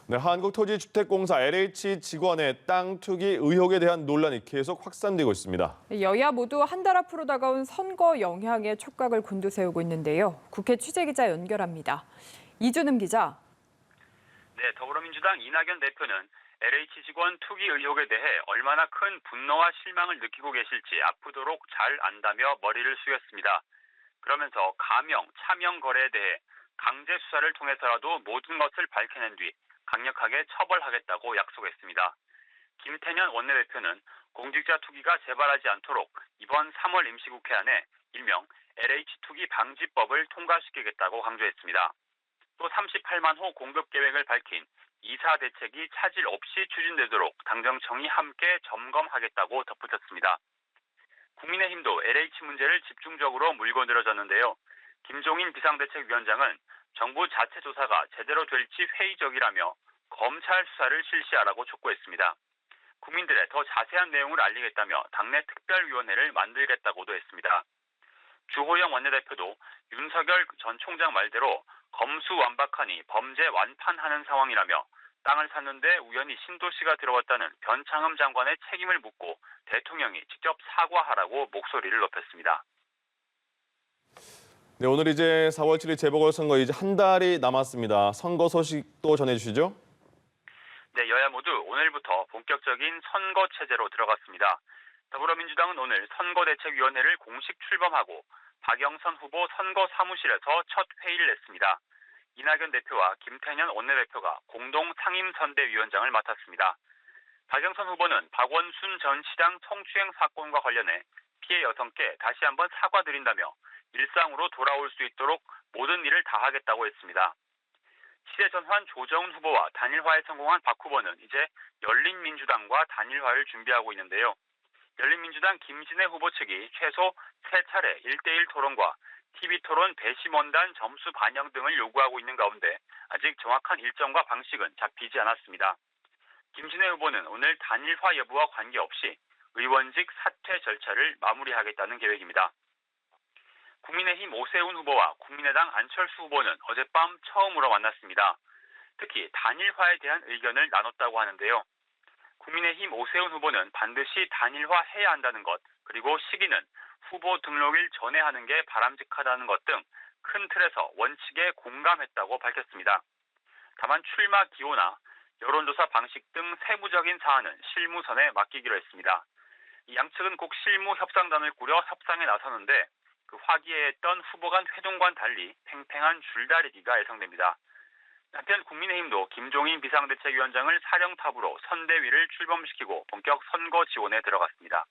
네, 한국토지주택공사 LH 직원의 땅 투기 의혹에 대한 논란이 계속 확산되고 있습니다. 여야 모두 한 달 앞으로 다가온 선거 영향에 촉각을 곤두세우고 있는데요. 국회 취재기자 연결합니다. 이준음 기자. 네, 더불어민주당 이낙연 대표는 LH 직원 투기 의혹에 대해 얼마나 큰 분노와 실망을 느끼고 계실지 아프도록 잘 안다며 머리를 숙였습니다. 그러면서 가명, 차명 거래에 대해 강제 수사를 통해서라도 모든 것을 밝혀낸 뒤 강력하게 처벌하겠다고 약속했습니다. 김태년 원내대표는 공직자 투기가 재발하지 않도록 이번 3월 임시국회 안에 일명 LH 투기 방지법을 통과시키겠다고 강조했습니다. 또 38만 호 공급 계획을 밝힌 이사 대책이 차질 없이 추진되도록 당정청이 함께 점검하겠다고 덧붙였습니다. 국민의힘도 LH 문제를 집중적으로 물고 늘어졌는데요. 김종인 비상대책위원장은 정부 자체 조사가 제대로 될지 회의적이라며 검찰 수사를 실시하라고 촉구했습니다. 국민들의 더 자세한 내용을 알리겠다며 당내 특별위원회를 만들겠다고도 했습니다. 주호영 원내대표도 윤석열 전 총장 말대로 검수완박하니 범죄 완판하는 상황이라며 땅을 샀는데 우연히 신도시가 들어왔다는 변창흠 장관의 책임을 묻고 대통령이 직접 사과하라고 목소리를 높였습니다. 네, 오늘 이제 4월 7일 재보궐선거 이제 한 달이 남았습니다. 선거 소식도 전해주시죠. 네, 여야 모두 오늘부터 본격적인 선거 체제로 들어갔습니다. 더불어민주당은 오늘 선거대책위원회를 공식 출범하고 박영선 후보 선거사무실에서 첫 회의를 냈습니다. 이낙연 대표와 김태년 원내대표가 공동 상임선대위원장을 맡았습니다. 박영선 후보는 박원순 전 시장 성추행 사건과 관련해 피해 여성께 다시 한번 사과드린다며 일상으로 돌아올 수 있도록 모든 일을 다하겠다고 했습니다. 시대전환 조정훈 후보와 단일화에 성공한 박 후보는 이제 열린민주당과 단일화를 준비하고 있는데요. 열린민주당 김진애 후보 측이 최소 3차례 1대1 토론과 TV토론 배심원단 점수 반영 등을 요구하고 있는 가운데 아직 정확한 일정과 방식은 잡히지 않았습니다. 김진애 후보는 오늘 단일화 여부와 관계없이 의원직 사퇴 절차를 마무리하겠다는 계획입니다. 국민의힘 오세훈 후보와 국민의당 안철수 후보는 어젯밤 처음으로 만났습니다. 특히 단일화에 대한 의견을 나눴다고 하는데요. 국민의힘 오세훈 후보는 반드시 단일화해야 한다는 것, 그리고 시기는 후보 등록일 전에 하는 게 바람직하다는 것 등 큰 틀에서 원칙에 공감했다고 밝혔습니다. 다만 출마 기호나 여론조사 방식 등 세부적인 사안은 실무선에 맡기기로 했습니다. 이 양측은 꼭 실무 협상단을 꾸려 협상에 나서는데 그 화기애애했던 후보 간 회동과는 달리 팽팽한 줄다리기가 예상됩니다. 한편 국민의힘도 김종인 비상대책위원장을 사령탑으로 선대위를 출범시키고 본격 선거 지원에 들어갔습니다.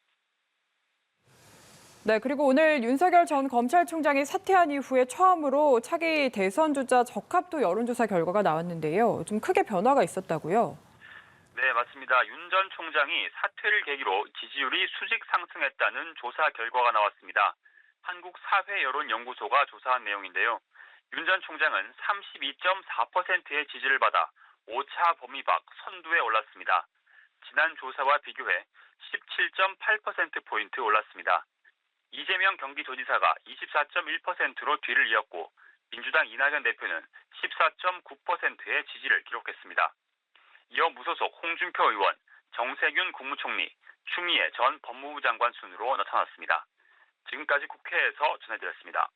네, 그리고 오늘 윤석열 전 검찰총장이 사퇴한 이후에 처음으로 차기 대선 주자 적합도 여론조사 결과가 나왔는데요. 좀 크게 변화가 있었다고요? 네, 맞습니다. 윤 전 총장이 사퇴를 계기로 지지율이 수직 상승했다는 조사 결과가 나왔습니다. 한국사회여론연구소가 조사한 내용인데요. 윤 전 총장은 32.4%의 지지를 받아 5차 범위 밖 선두에 올랐습니다. 지난 조사와 비교해 17.8%포인트 올랐습니다. 이재명 경기도지사가 24.1%로 뒤를 이었고 민주당 이낙연 대표는 14.9%의 지지를 기록했습니다. 이어 무소속 홍준표 의원, 정세균 국무총리, 추미애 전 법무부 장관 순으로 나타났습니다. 지금까지 국회에서 전해드렸습니다.